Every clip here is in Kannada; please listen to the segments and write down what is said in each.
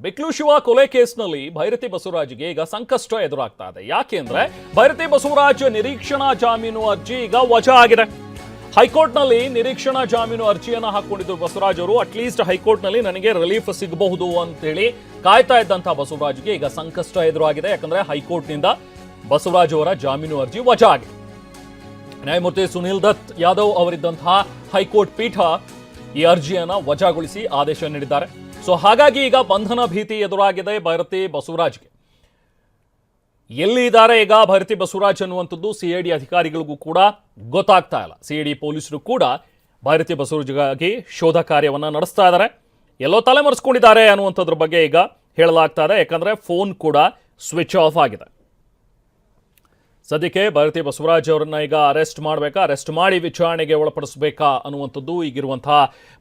ಬಿಕ್ಲು ಶಿವ ಕೊಲೆ ಕೇಸ್ನಲ್ಲಿ ಭೈರತಿ ಬಸವರಾಜ್ಗೆ ಈಗ ಸಂಕಷ್ಟ ಎದುರಾಗ್ತಾ ಇದೆ. ಯಾಕೆಂದ್ರೆ ಭೈರತಿ ಬಸವರಾಜ್ ನಿರೀಕ್ಷಣಾ ಜಾಮೀನು ಅರ್ಜಿ ಈಗ ವಜಾ ಆಗಿದೆ. ಹೈಕೋರ್ಟ್ನಲ್ಲಿ ನಿರೀಕ್ಷಣಾ ಜಾಮೀನು ಅರ್ಜಿಯನ್ನ ಹಾಕೊಂಡಿದ್ದು ಬಸವರಾಜ್ ಅವರು. ಅಟ್ಲೀಸ್ಟ್ ಹೈಕೋರ್ಟ್ನಲ್ಲಿ ನನಗೆ ರಿಲೀಫ್ ಸಿಗಬಹುದು ಅಂತೇಳಿ ಕಾಯ್ತಾ ಇದ್ದಂತಹ ಬಸವರಾಜ್ಗೆ ಈಗ ಸಂಕಷ್ಟ ಎದುರಾಗಿದೆ. ಯಾಕಂದ್ರೆ ಹೈಕೋರ್ಟ್ನಿಂದ ಬಸವರಾಜ್ ಅವರ ಜಾಮೀನು ಅರ್ಜಿ ವಜಾ ಆಗಿದೆ. ನ್ಯಾಯಮೂರ್ತಿ ಸುನಿಲ್ ದತ್ ಯಾದವ್ ಅವರಿದ್ದಂತಹ ಹೈಕೋರ್ಟ್ ಪೀಠ ಈ ಅರ್ಜಿಯನ್ನ ವಜಾಗೊಳಿಸಿ ಆದೇಶ ನೀಡಿದ್ದಾರೆ. ಸೊ ಹಾಗಾಗಿ ಈಗ ಬಂಧನ ಭೀತಿ ಎದುರಾಗಿದೆ ಭೈರತಿ ಬಸವರಾಜ್ಗೆ. ಎಲ್ಲಿ ಇದ್ದಾರೆ ಈಗ ಭೈರತಿ ಬಸವರಾಜ್ ಅನ್ನುವಂಥದ್ದು ಸಿಐಡಿ ಅಧಿಕಾರಿಗಳಿಗೂ ಕೂಡ ಗೊತ್ತಾಗ್ತಾ ಇಲ್ಲ. ಸಿಐಡಿ ಪೊಲೀಸರು ಕೂಡ ಭೈರತಿ ಬಸವರಾಜ್ಗಾಗಿ ಶೋಧ ಕಾರ್ಯವನ್ನ ನಡೆಸ್ತಾ ಇದ್ದಾರೆ. ಎಲ್ಲೋ ತಲೆಮರೆಸ್ಕೊಂಡಿದ್ದಾರೆ ಅನ್ನುವಂಥದ್ರ ಬಗ್ಗೆ ಈಗ ಹೇಳಲಾಗ್ತಾ ಇದೆ. ಯಾಕಂದ್ರೆ ಫೋನ್ ಕೂಡ ಸ್ವಿಚ್ ಆಫ್ ಆಗಿದೆ. ಸದ್ಯಕ್ಕೆ ಭೈರತಿ ಬಸವರಾಜ್ ಅವರನ್ನ ಈಗ ಅರೆಸ್ಟ್ ಮಾಡಬೇಕಾ, ಅರೆಸ್ಟ್ ಮಾಡಿ ವಿಚಾರಣೆಗೆ ಒಳಪಡಿಸಬೇಕಾ ಅನ್ನುವಂಥದ್ದು ಈಗಿರುವಂತಹ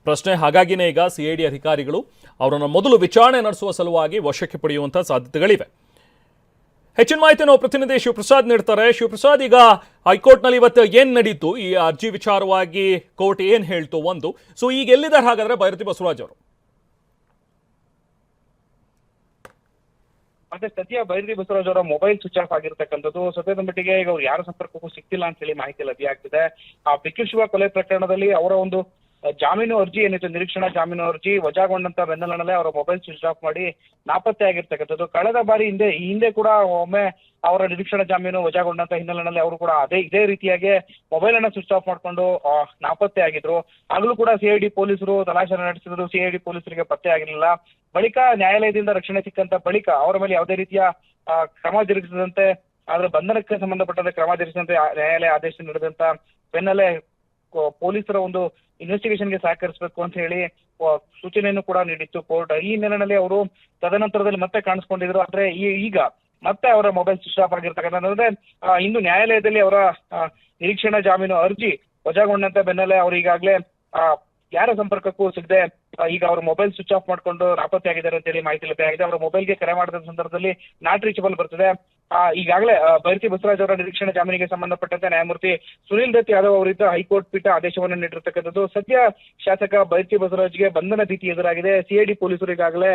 ಪ್ರಶ್ನೆ. ಹಾಗಾಗಿನೇ ಈಗ ಸಿಐಡಿ ಅಧಿಕಾರಿಗಳು ಅವರನ್ನು ಮೊದಲು ವಿಚಾರಣೆ ನಡೆಸುವ ಸಲುವಾಗಿ ವಶಕ್ಕೆ ಪಡೆಯುವಂತಹ ಸಾಧ್ಯತೆಗಳಿವೆ. ಹೆಚ್ಚಿನ ಮಾಹಿತಿ ನಾವು ಪ್ರತಿನಿಧಿ ಶಿವಪ್ರಸಾದ್ ನೀಡ್ತಾರೆ. ಶಿವಪ್ರಸಾದ್, ಈಗ ಹೈಕೋರ್ಟ್ನಲ್ಲಿ ಇವತ್ತು ಏನ್ ನಡೀತು, ಈ ಅರ್ಜಿ ವಿಚಾರವಾಗಿ ಕೋರ್ಟ್ ಏನ್ ಹೇಳ್ತು ಒಂದು, ಸೊ ಈಗ ಎಲ್ಲಿದ್ದಾರೆ ಹಾಗಾದ್ರೆ ಭೈರತಿ ಬಸವರಾಜ್ ಅವರು? ಮತ್ತೆ ಸದ್ಯ ಭೈರತಿ ಬಸವರಾಜ್ ಅವರ ಮೊಬೈಲ್ ಸ್ವಿಚ್ ಆಫ್ ಆಗಿರ್ತಕ್ಕಂಥದ್ದು. ಸದ್ಯದ ಮಟ್ಟಿಗೆ ಈಗ ಅವ್ರು ಯಾರ ಸಂಪರ್ಕಕ್ಕೂ ಸಿಗ್ತಿಲ್ಲ ಅಂತ ಹೇಳಿ ಮಾಹಿತಿ ಲಭ್ಯ ಆಗ್ತಿದೆ. ಆ ಬಿಕ್ಲು ಶಿವ ಕೊಲೆ ಪ್ರಕರಣದಲ್ಲಿ ಅವರ ಒಂದು ಜಾಮೀನು ಅರ್ಜಿ ಏನಿತ್ತು, ನಿರೀಕ್ಷಣಾ ಜಾಮೀನು ಅರ್ಜಿ ವಜಾಗೊಂಡಂತ ಬೆನ್ನಲ್ಲೇ ಅವರ ಮೊಬೈಲ್ ಸ್ವಿಚ್ ಆಫ್ ಮಾಡಿ ನಾಪತ್ತೆ ಆಗಿರ್ತಕ್ಕಂಥದ್ದು. ಕಳೆದ ಬಾರಿ ಹಿಂದೆ ಕೂಡ ಒಮ್ಮೆ ಅವರ ನಿರೀಕ್ಷಣಾ ಜಾಮೀನು ವಜಾಗೊಂಡಂತ ಹಿನ್ನೆಲೆಯಲ್ಲಿ ಅವರು ಕೂಡ ಇದೇ ರೀತಿಯಾಗಿ ಮೊಬೈಲ್ ಅನ್ನ ಸ್ವಿಚ್ ಆಫ್ ಮಾಡ್ಕೊಂಡು ನಾಪತ್ತೆ ಆಗಿದ್ರು. ಆಗಲೂ ಕೂಡ ಸಿಐಡಿ ಪೊಲೀಸರು ತಲಾಶೆ ನಡೆಸಿದ್ರು. ಸಿಐಡಿ ಪೊಲೀಸರಿಗೆ ಪತ್ತೆ ಆಗಿರಲಿಲ್ಲ. ಬಳಿಕ ನ್ಯಾಯಾಲಯದಿಂದ ರಕ್ಷಣೆ ಸಿಕ್ಕಂತ ಬಳಿಕ ಅವರ ಮೇಲೆ ಯಾವುದೇ ರೀತಿಯ ಕ್ರಮ ಜರುಗಿಸದಂತೆ, ಅದರ ಬಂಧನಕ್ಕೆ ಸಂಬಂಧಪಟ್ಟಂತೆ ಕ್ರಮ ಜರುಗಿಸದಂತೆ ನ್ಯಾಯಾಲಯ ಆದೇಶ ನೀಡಿದಂತ ಬೆನ್ನಲ್ಲೇ ಪೊಲೀಸರ ಒಂದು ಇನ್ವೆಸ್ಟಿಗೇಷನ್ಗೆ ಸಹಕರಿಸಬೇಕು ಅಂತ ಹೇಳಿ ಸೂಚನೆಯನ್ನು ಕೂಡ ನೀಡಿತ್ತು ಕೋರ್ಟ್. ಈ ಹಿನ್ನೆಲೆಯಲ್ಲಿ ಅವರು ತದನಂತರದಲ್ಲಿ ಮತ್ತೆ ಕಾಣಿಸ್ಕೊಂಡಿದ್ರು. ಆದ್ರೆ ಈಗ ಮತ್ತೆ ಅವರ ಮೊಬೈಲ್ ಸ್ವಿಚ್ ಆಫ್ ಆಗಿರ್ತಕ್ಕಂಥದ್ದು. ಇನ್ನು ನ್ಯಾಯಾಲಯದಲ್ಲಿ ಅವರ ನಿರೀಕ್ಷಣಾ ಜಾಮೀನು ಅರ್ಜಿ ವಜಾಗೊಂಡಂತ ಬೆನ್ನಲ್ಲೇ ಅವರು ಈಗಾಗಲೇ ಯಾರ ಸಂಪರ್ಕಕ್ಕೂ ಸಿಗದೆ ಈಗ ಅವರ ಮೊಬೈಲ್ ಸ್ವಿಚ್ ಆಫ್ ಮಾಡ್ಕೊಂಡು ನಾಪತ್ತೆ ಆಗಿದ್ದಾರೆ ಅಂತ ಹೇಳಿ ಮಾಹಿತಿ ಲಭ್ಯ ಆಗಿದೆ. ಅವರ ಮೊಬೈಲ್ಗೆ ಕರೆ ಮಾಡಿದ ಸಂದರ್ಭದಲ್ಲಿ ನಾಟ್ ರೀಚಬಲ್ ಬರ್ತದೆ. ಈಗಾಗಲೇ ಭೈರತಿ ಬಸವರಾಜ್ ಅವರ ನಿರೀಕ್ಷಣಾ ಜಾಮೀನಿಗೆ ಸಂಬಂಧಪಟ್ಟಂತೆ ನ್ಯಾಯಮೂರ್ತಿ ಸುನಿಲ್ ದತ್ ಯಾದವ್ ಅವರಿದ್ದ ಹೈಕೋರ್ಟ್ ಪೀಠ ಆದೇಶವನ್ನು ನೀಡಿರ್ತಕ್ಕಂಥದ್ದು. ಸದ್ಯ ಶಾಸಕ ಭೈರತಿ ಬಸವರಾಜ್ಗೆ ಬಂಧನ ಭೀತಿ ಎದುರಾಗಿದೆ. ಸಿಐಡಿ ಪೊಲೀಸರು ಈಗಾಗಲೇ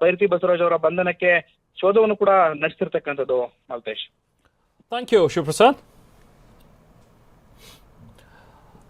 ಭೈರತಿ ಬಸವರಾಜ್ ಅವರ ಬಂಧನಕ್ಕೆ ಶೋಧವನ್ನು ಕೂಡ ನಡೆಸಿರ್ತಕ್ಕಂಥದ್ದು. Malthesh, thank you Shivaprasad.